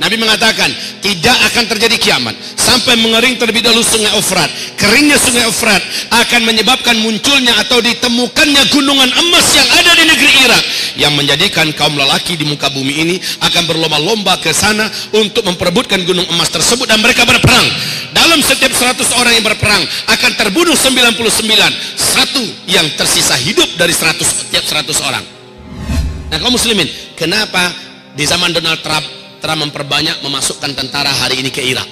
Nabi mengatakan tidak akan terjadi kiamat sampai mengering terlebih dahulu sungai Efrat. Keringnya sungai Efrat akan menyebabkan munculnya atau ditemukannya gunungan emas yang ada di negeri Irak, yang menjadikan kaum lelaki di muka bumi ini akan berlomba-lomba ke sana untuk memperebutkan gunung emas tersebut, dan mereka berperang. Dalam setiap 100 orang yang berperang akan terbunuh 99, satu yang tersisa hidup dari 100 setiap 100 orang. Nah, kaum muslimin, kenapa di zaman Donald Trump memperbanyak memasukkan tentara hari ini ke Irak?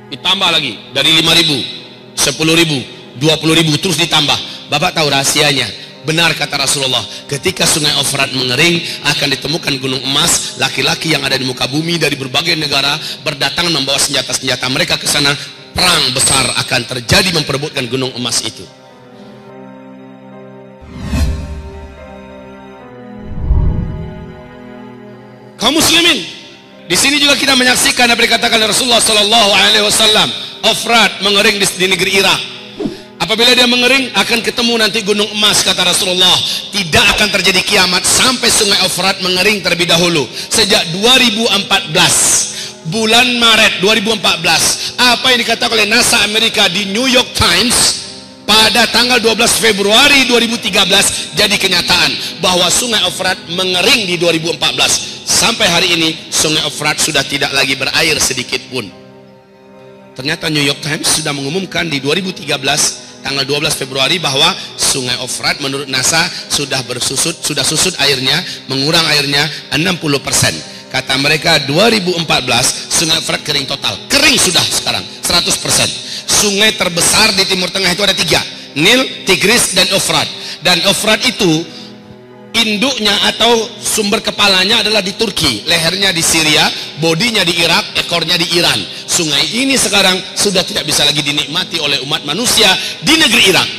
Ditambah lagi dari 5.000, 10.000, 20.000 terus ditambah. Bapak tahu rahasianya? Benar kata Rasulullah, ketika sungai Efrat mengering akan ditemukan gunung emas. Laki-laki yang ada di muka bumi dari berbagai negara berdatangan membawa senjata-senjata mereka ke sana. Perang besar akan terjadi memperebutkan gunung emas itu. Kaum muslimin, di sini juga kita menyaksikan apa dikatakan oleh Rasulullah Sallallahu Alaihi Wasallam. Efrat mengering di negeri Irak. Apabila dia mengering akan ketemu nanti gunung emas, kata Rasulullah. Tidak akan terjadi kiamat sampai sungai Efrat mengering terlebih dahulu. Sejak 2014, bulan Maret 2014, apa yang dikatakan oleh NASA Amerika di New York Times pada tanggal 12 Februari 2013 jadi kenyataan bahwa sungai Efrat mengering di 2014. Sampai hari ini sungai Efrat sudah tidak lagi berair sedikit pun. Ternyata New York Times sudah mengumumkan di 2013 tanggal 12 Februari bahwa sungai Efrat menurut NASA sudah susut airnya, mengurang airnya 60%. Kata mereka 2014 sungai Efrat kering total. Kering sudah sekarang 100%. Sungai terbesar di Timur Tengah itu ada 3, Nil, Tigris, dan Efrat. Dan Efrat itu induknya atau sumber kepalanya adalah di Turki, lehernya di Syria, bodinya di Irak, ekornya di Iran. Sungai ini sekarang sudah tidak bisa lagi dinikmati oleh umat manusia di negeri Irak.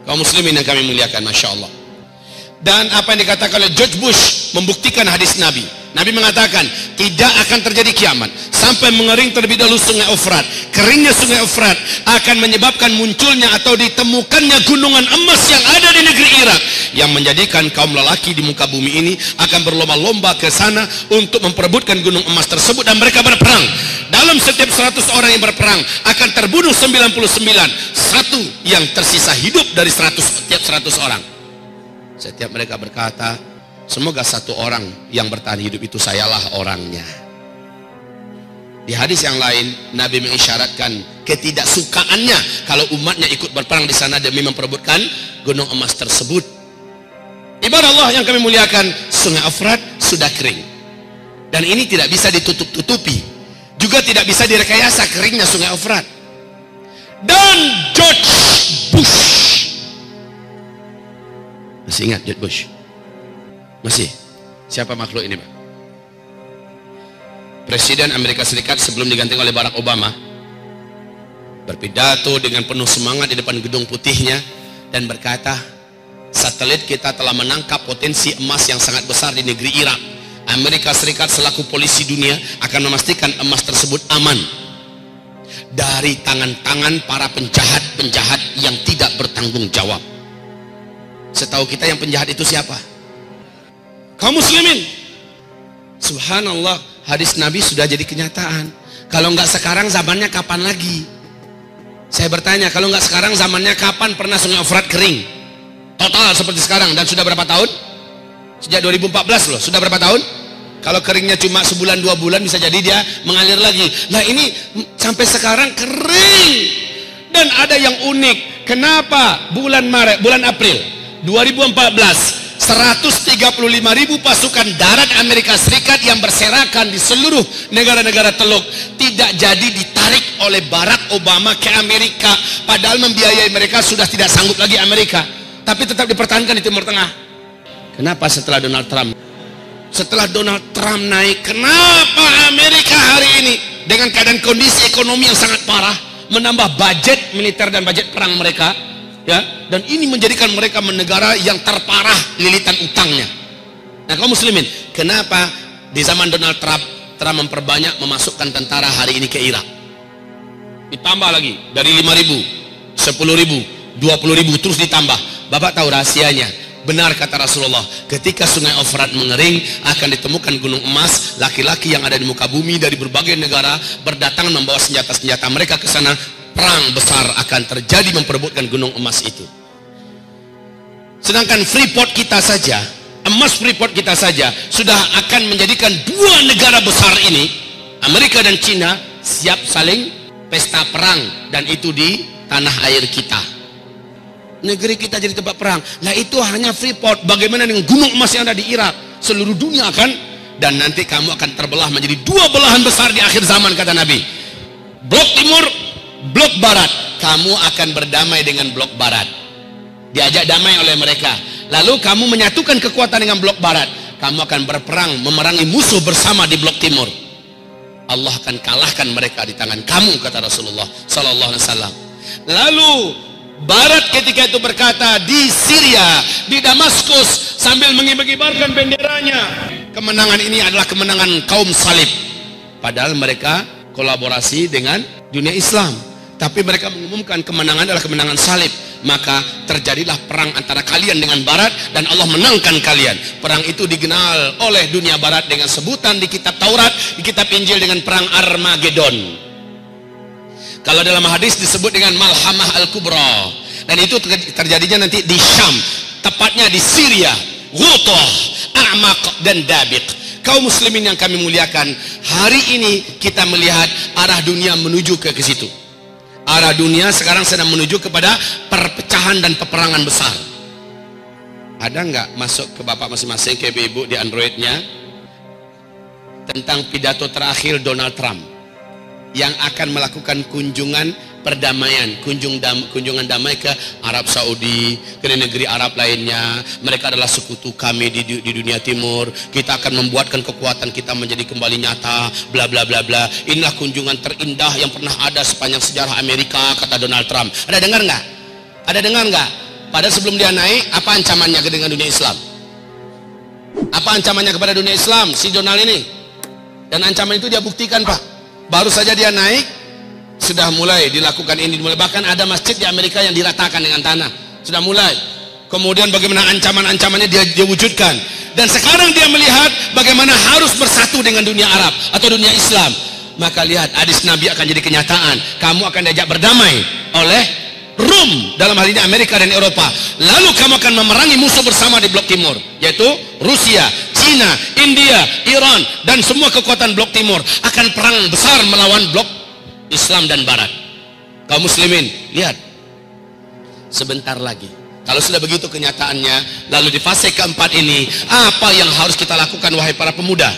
Kaum muslimin yang kami muliakan, Masya Allah. Dan apa yang dikatakan oleh George Bush membuktikan hadis Nabi. Nabi mengatakan tidak akan terjadi kiamat sampai mengering terlebih dahulu sungai Efrat. Keringnya sungai Efrat akan menyebabkan munculnya atau ditemukannya gunungan emas yang ada di negeri Irak, yang menjadikan kaum lelaki di muka bumi ini akan berlomba-lomba ke sana untuk memperebutkan gunung emas tersebut, dan mereka berperang. Dalam setiap 100 orang yang berperang akan terbunuh 99, satu yang tersisa hidup dari 100 setiap 100 orang. Setiap mereka berkata, semoga satu orang yang bertahan hidup itu sayalah orangnya. Di hadis yang lain Nabi mengisyaratkan ketidaksukaannya kalau umatnya ikut berperang di sana demi memperebutkan gunung emas tersebut. Ibadah Allah yang kami muliakan, sungai Efrat sudah kering, dan ini tidak bisa ditutup-tutupi, juga tidak bisa direkayasa keringnya sungai Efrat. Dan George Bush, masih ingat George Bush? Masih? Siapa makhluk ini, Pak? Presiden Amerika Serikat sebelum diganti oleh Barack Obama berpidato dengan penuh semangat di depan gedung putihnya dan berkata, satelit kita telah menangkap potensi emas yang sangat besar di negeri Irak. Amerika Serikat selaku polisi dunia akan memastikan emas tersebut aman dari tangan-tangan para penjahat-penjahat yang tidak bertanggung jawab. Setahu kita yang penjahat itu siapa? Kaum muslimin, subhanallah, hadis Nabi sudah jadi kenyataan. Kalau nggak sekarang zamannya kapan lagi? Saya bertanya, kalau nggak sekarang zamannya kapan pernah sungai Efrat kering total seperti sekarang? Dan sudah berapa tahun? Sejak 2014 loh, sudah berapa tahun? Kalau keringnya cuma sebulan 2 bulan bisa jadi dia mengalir lagi. Nah ini sampai sekarang kering. Dan ada yang unik, kenapa bulan April 2014 135.000 pasukan darat Amerika Serikat yang berserakan di seluruh negara-negara Teluk tidak jadi ditarik oleh Barack Obama ke Amerika, padahal membiayai mereka sudah tidak sanggup lagi Amerika, tapi tetap dipertahankan di Timur Tengah. Kenapa setelah Donald Trump? Setelah Donald Trump naik, kenapa Amerika hari ini dengan keadaan kondisi ekonomi yang sangat parah menambah budget militer dan budget perang mereka? Ya, dan ini menjadikan mereka negara yang terparah lilitan utangnya. Nah, kaum muslimin, kenapa di zaman Donald Trump memperbanyak memasukkan tentara hari ini ke Irak? Ditambah lagi dari 5.000, 10.000, 20.000 terus ditambah. Bapak tahu rahasianya? Benar kata Rasulullah, ketika sungai Efrat mengering akan ditemukan gunung emas. Laki-laki yang ada di muka bumi dari berbagai negara berdatangan membawa senjata-senjata mereka ke sana. Perang besar akan terjadi memperebutkan gunung emas itu. Sedangkan Freeport kita saja, emas Freeport kita saja sudah akan menjadikan dua negara besar ini, Amerika dan Cina, siap saling pesta perang, dan itu di tanah air kita. Negeri kita jadi tempat perang. Lah itu hanya Freeport. Bagaimana dengan gunung emas yang ada di Irak? Seluruh dunia akan, dan nanti kamu akan terbelah menjadi dua belahan besar di akhir zaman, kata Nabi. Blok timur, blok barat. Kamu akan berdamai dengan blok barat. Diajak damai oleh mereka. Lalu kamu menyatukan kekuatan dengan blok barat. Kamu akan berperang memerangi musuh bersama di blok timur. Allah akan kalahkan mereka di tangan kamu, kata Rasulullah sallallahu alaihi wasallam. Lalu Barat ketika itu berkata di Syria, di Damaskus, sambil mengibar-ibarkan benderanya, kemenangan ini adalah kemenangan kaum salib. Padahal mereka kolaborasi dengan dunia Islam, tapi mereka mengumumkan kemenangan adalah kemenangan salib. Maka terjadilah perang antara kalian dengan Barat, dan Allah menangkan kalian. Perang itu dikenal oleh dunia Barat dengan sebutan di kitab Taurat, di kitab Injil dengan perang Armageddon. Kalau dalam hadis disebut dengan Malhamah Al-Kubra, dan itu terjadinya nanti di Syam, tepatnya di Syria, Ghutah, A'maq, dan Dabiq. Kaum muslimin yang kami muliakan, hari ini kita melihat arah dunia menuju ke situ. Arah dunia sekarang sedang menuju kepada perpecahan dan peperangan besar. Ada nggak masuk ke bapak masing-masing, ke ibu-ibu di Androidnya, tentang pidato terakhir Donald Trump yang akan melakukan kunjungan perdamaian, kunjungan damai ke Arab Saudi, ke negeri Arab lainnya. Mereka adalah sekutu kami di dunia timur. Kita akan membuatkan kekuatan kita menjadi kembali nyata, bla bla bla bla. Inilah kunjungan terindah yang pernah ada sepanjang sejarah Amerika, kata Donald Trump. Ada dengar nggak? Ada dengar nggak? Padahal sebelum dia naik, apa ancamannya dengan dunia Islam? Apa ancamannya kepada dunia Islam si Donald ini? Dan ancaman itu dia buktikan, Pak. Baru saja dia naik, sudah mulai dilakukan ini. Bahkan ada masjid di Amerika yang diratakan dengan tanah. Sudah mulai. Kemudian bagaimana ancaman-ancamannya dia wujudkan. Dan sekarang dia melihat bagaimana harus bersatu dengan dunia Arab atau dunia Islam. Maka lihat, hadis Nabi akan jadi kenyataan. Kamu akan diajak berdamai oleh Rum, dalam hal ini Amerika dan Eropa. Lalu kamu akan memerangi musuh bersama di blok timur, yaitu Rusia, Cina, India, Iran, dan semua kekuatan blok timur akan perang besar melawan blok Islam dan Barat. Kaum muslimin, lihat, sebentar lagi, kalau sudah begitu kenyataannya, lalu di fase keempat ini, apa yang harus kita lakukan, wahai para pemuda?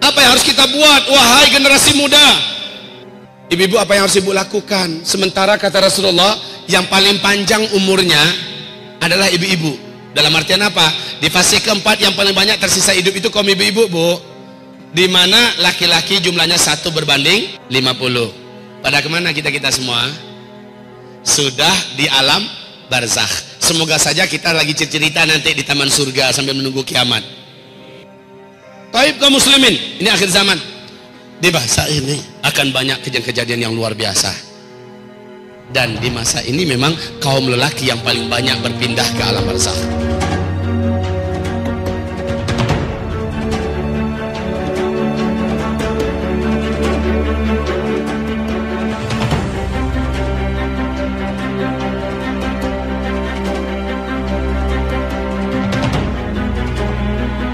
Apa yang harus kita buat, wahai generasi muda? Ibu-ibu, apa yang harus ibu lakukan? Sementara kata Rasulullah, yang paling panjang umurnya adalah ibu-ibu. Dalam artian apa? Di fase keempat yang paling banyak tersisa hidup itu kaum ibu-ibu, Bu. Di mana laki-laki jumlahnya 1 berbanding 50. Pada kemana kita semua? Sudah di alam barzakh. Semoga saja kita lagi cerita nanti di taman surga sambil menunggu kiamat. Taib kaum muslimin, ini akhir zaman. Di masa ini akan banyak kejadian-kejadian yang luar biasa. Dan di masa ini memang kaum lelaki yang paling banyak berpindah ke alam barzakh.